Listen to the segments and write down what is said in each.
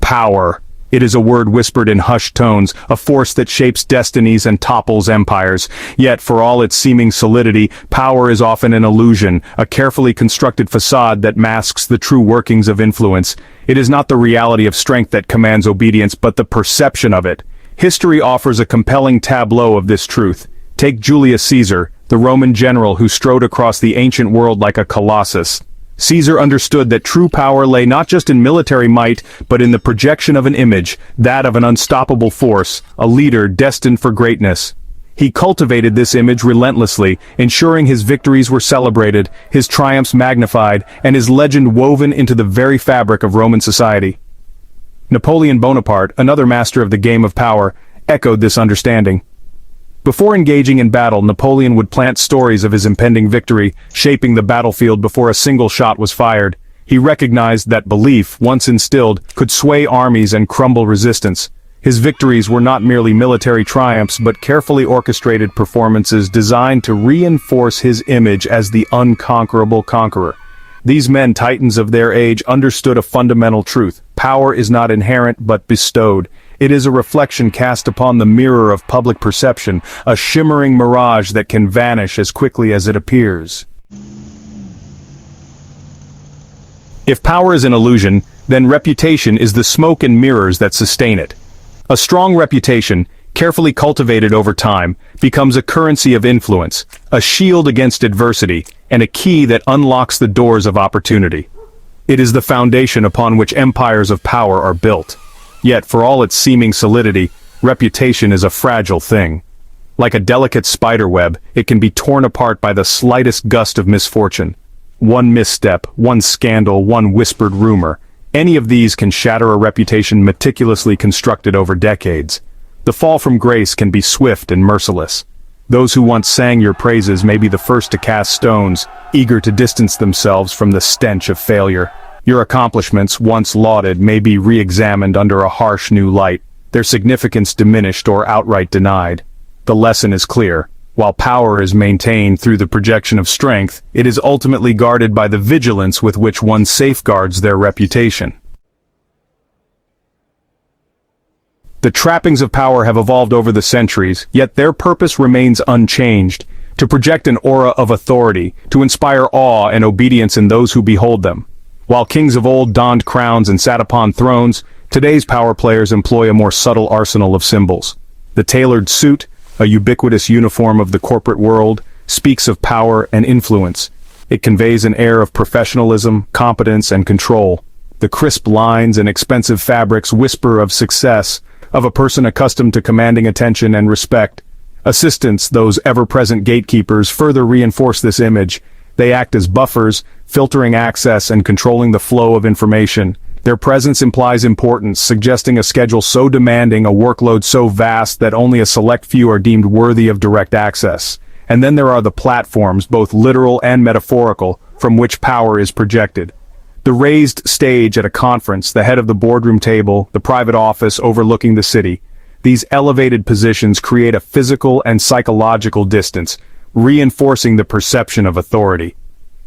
Power. It is a word whispered in hushed tones, a force that shapes destinies and topples empires. Yet, for all its seeming solidity, power is often an illusion, a carefully constructed facade that masks the true workings of influence. It is not the reality of strength that commands obedience, but the perception of it. History offers a compelling tableau of this truth. Take Julius Caesar, the Roman general who strode across the ancient world like a colossus. Caesar understood that true power lay not just in military might, but in the projection of an image, that of an unstoppable force, a leader destined for greatness. He cultivated this image relentlessly, ensuring his victories were celebrated, his triumphs magnified, and his legend woven into the very fabric of Roman society. Napoleon Bonaparte, another master of the game of power, echoed this understanding. Before engaging in battle, Napoleon would plant stories of his impending victory, shaping the battlefield before a single shot was fired. He recognized that belief, once instilled, could sway armies and crumble resistance. His victories were not merely military triumphs but carefully orchestrated performances designed to reinforce his image as the unconquerable conqueror. These men, titans of their age, understood a fundamental truth. Power is not inherent but bestowed. It is a reflection cast upon the mirror of public perception, a shimmering mirage that can vanish as quickly as it appears. If power is an illusion, then reputation is the smoke and mirrors that sustain it. A strong reputation, carefully cultivated over time, becomes a currency of influence, a shield against adversity, and a key that unlocks the doors of opportunity. It is the foundation upon which empires of power are built. Yet, for all its seeming solidity, reputation is a fragile thing. Like a delicate spider web, it can be torn apart by the slightest gust of misfortune. One misstep, one scandal, one whispered rumor. Any of these can shatter a reputation meticulously constructed over decades. The fall from grace can be swift and merciless. Those who once sang your praises may be the first to cast stones, eager to distance themselves from the stench of failure. Your accomplishments, once lauded, may be re-examined under a harsh new light, their significance diminished or outright denied. The lesson is clear. While power is maintained through the projection of strength, it is ultimately guarded by the vigilance with which one safeguards their reputation. The trappings of power have evolved over the centuries, yet their purpose remains unchanged: to project an aura of authority, to inspire awe and obedience in those who behold them. While kings of old donned crowns and sat upon thrones, today's power players employ a more subtle arsenal of symbols. The tailored suit, a ubiquitous uniform of the corporate world, speaks of power and influence. It conveys an air of professionalism, competence, and control. The crisp lines and expensive fabrics whisper of success, of a person accustomed to commanding attention and respect. Assistants, those ever-present gatekeepers, further reinforce this image. They act as buffers, filtering access and controlling the flow of information. Their presence implies importance, suggesting a schedule so demanding, a workload so vast that only a select few are deemed worthy of direct access. And then there are the platforms, both literal and metaphorical, from which power is projected. The raised stage at a conference, the head of the boardroom table, the private office overlooking the city. These elevated positions create a physical and psychological distance, reinforcing the perception of authority.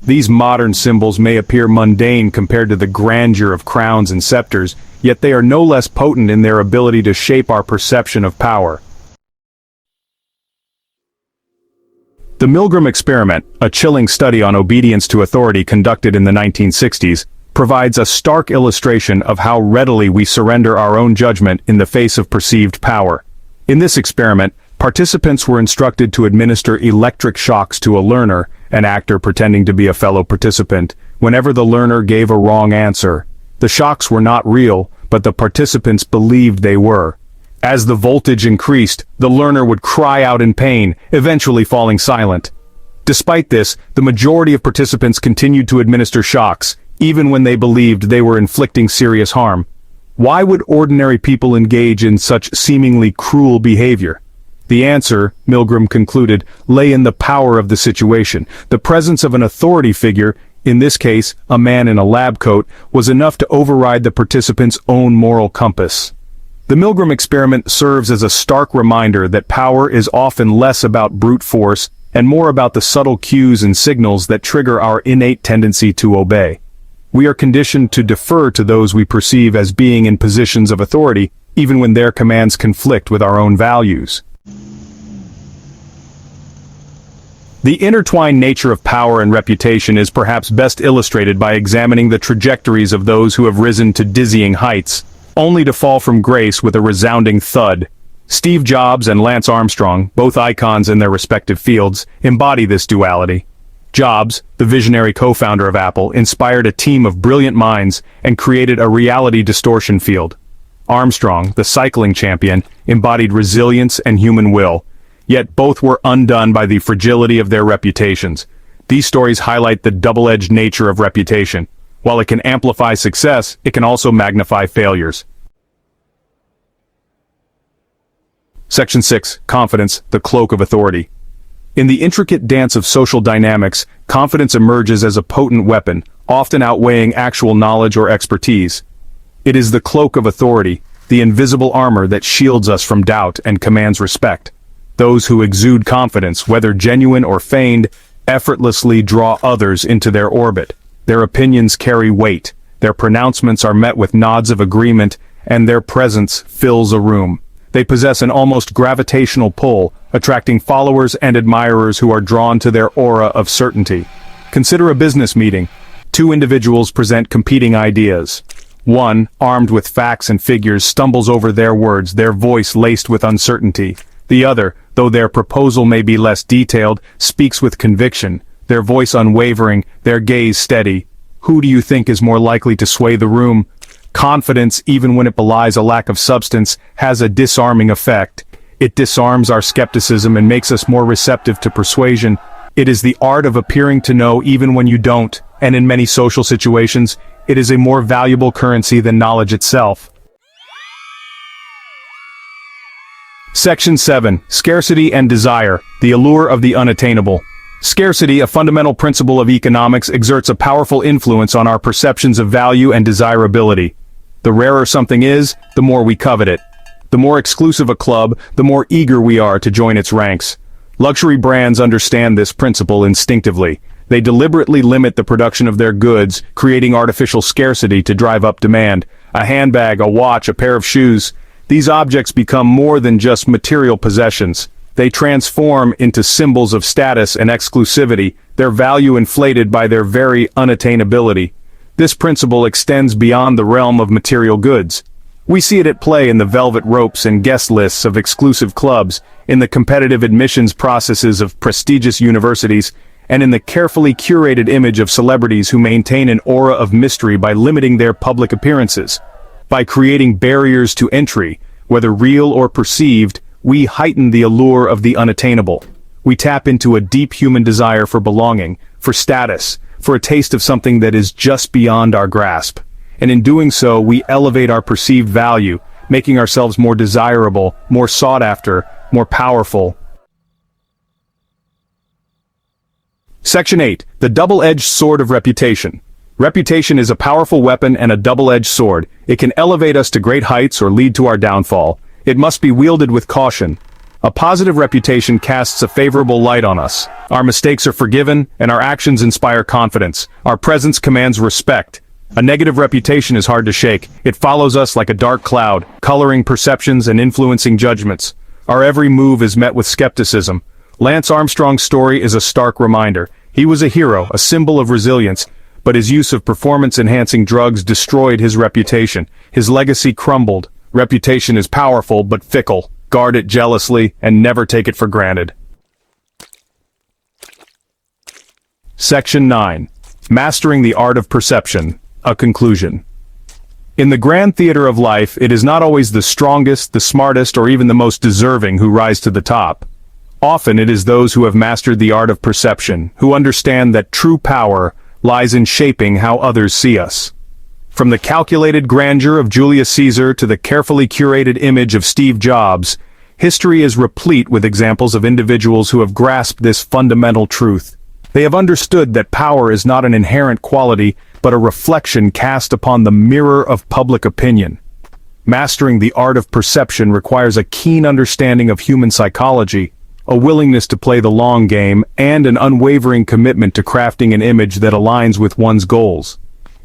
These modern symbols may appear mundane compared to the grandeur of crowns and scepters, yet they are no less potent in their ability to shape our perception of power. The Milgram experiment, a chilling study on obedience to authority conducted in the 1960s, provides a stark illustration of how readily we surrender our own judgment in the face of perceived power. In this experiment, participants were instructed to administer electric shocks to a learner, an actor pretending to be a fellow participant, whenever the learner gave a wrong answer. The shocks were not real, but the participants believed they were. As the voltage increased, the learner would cry out in pain, eventually falling silent. Despite this, the majority of participants continued to administer shocks, even when they believed they were inflicting serious harm. Why would ordinary people engage in such seemingly cruel behavior? The answer, Milgram concluded, lay in the power of the situation. The presence of an authority figure, in this case, a man in a lab coat, was enough to override the participants' own moral compass. The Milgram experiment serves as a stark reminder that power is often less about brute force and more about the subtle cues and signals that trigger our innate tendency to obey. We are conditioned to defer to those we perceive as being in positions of authority, even when their commands conflict with our own values. The intertwined nature of power and reputation is perhaps best illustrated by examining the trajectories of those who have risen to dizzying heights, only to fall from grace with a resounding thud. Steve Jobs and Lance Armstrong, both icons in their respective fields, embody this duality. Jobs, the visionary co-founder of Apple, inspired a team of brilliant minds and created a reality distortion field. Armstrong, the cycling champion, embodied resilience and human will. Yet both were undone by the fragility of their reputations. These stories highlight the double-edged nature of reputation. While it can amplify success, it can also magnify failures. Section 6. Confidence, the Cloak of Authority. In the intricate dance of social dynamics, confidence emerges as a potent weapon, often outweighing actual knowledge or expertise. It is the cloak of authority, the invisible armor that shields us from doubt and commands respect. Those who exude confidence, whether genuine or feigned, effortlessly draw others into their orbit. Their opinions carry weight, their pronouncements are met with nods of agreement, and their presence fills a room. They possess an almost gravitational pull, attracting followers and admirers who are drawn to their aura of certainty. Consider a business meeting. Two individuals present competing ideas. One, armed with facts and figures, stumbles over their words, their voice laced with uncertainty. The other, though their proposal may be less detailed, speaks with conviction, their voice unwavering, their gaze steady. Who do you think is more likely to sway the room? Confidence, even when it belies a lack of substance, has a disarming effect. It disarms our skepticism and makes us more receptive to persuasion. It is the art of appearing to know even when you don't, and in many social situations, it is a more valuable currency than knowledge itself. Section 7. Scarcity and Desire, the Allure of the Unattainable. Scarcity, a fundamental principle of economics, exerts a powerful influence on our perceptions of value and desirability. The rarer something is, the more we covet it. The more exclusive a club, the more eager we are to join its ranks. Luxury brands understand this principle instinctively. They deliberately limit the production of their goods, creating artificial scarcity to drive up demand. A handbag, a watch, a pair of shoes. These objects become more than just material possessions. They transform into symbols of status and exclusivity, their value inflated by their very unattainability. This principle extends beyond the realm of material goods. We see it at play in the velvet ropes and guest lists of exclusive clubs, in the competitive admissions processes of prestigious universities, and in the carefully curated image of celebrities who maintain an aura of mystery by limiting their public appearances. By creating barriers to entry, whether real or perceived, we heighten the allure of the unattainable. We tap into a deep human desire for belonging, for status, for a taste of something that is just beyond our grasp. And in doing so, we elevate our perceived value, making ourselves more desirable, more sought after, more powerful. Section 8. The Double-Edged Sword of Reputation. Reputation is a powerful weapon and a double-edged sword. It can elevate us to great heights or lead to our downfall. It must be wielded with caution. A positive reputation casts a favorable light on us. Our mistakes are forgiven, and our actions inspire confidence. Our presence commands respect. A negative reputation is hard to shake. It follows us like a dark cloud, coloring perceptions and influencing judgments. Our every move is met with skepticism. Lance Armstrong's story is a stark reminder. He was a hero, a symbol of resilience, but his use of performance-enhancing drugs destroyed his reputation. His legacy crumbled. Reputation is powerful but fickle. Guard it jealously and never take it for granted. Section 9. Mastering the Art of Perception. A conclusion. In the grand theater of life, it is not always the strongest, the smartest, or even the most deserving who rise to the top. Often it is those who have mastered the art of perception, who understand that true power lies in shaping how others see us. From the calculated grandeur of Julius Caesar to the carefully curated image of Steve Jobs, history is replete with examples of individuals who have grasped this fundamental truth. They have understood that power is not an inherent quality, but a reflection cast upon the mirror of public opinion. Mastering the art of perception requires a keen understanding of human psychology, a willingness to play the long game, and an unwavering commitment to crafting an image that aligns with one's goals.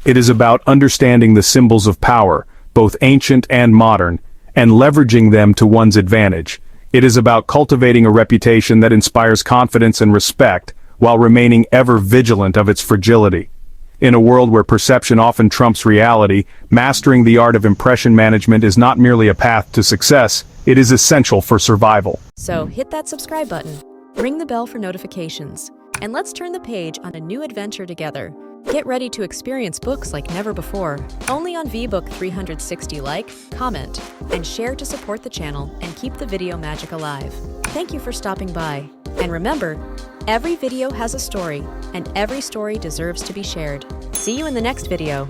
It is about understanding the symbols of power, both ancient and modern, and leveraging them to one's advantage. It is about cultivating a reputation that inspires confidence and respect, while remaining ever vigilant of its fragility. In a world where perception often trumps reality, mastering the art of impression management is not merely a path to success, it is essential for survival. So hit that subscribe button, ring the bell for notifications, and let's turn the page on a new adventure together. Get ready to experience books like never before, only on VBook 360. Like, comment, and share to support the channel and keep the video magic alive. Thank you for stopping by. And remember, every video has a story, and every story deserves to be shared. See you in the next video.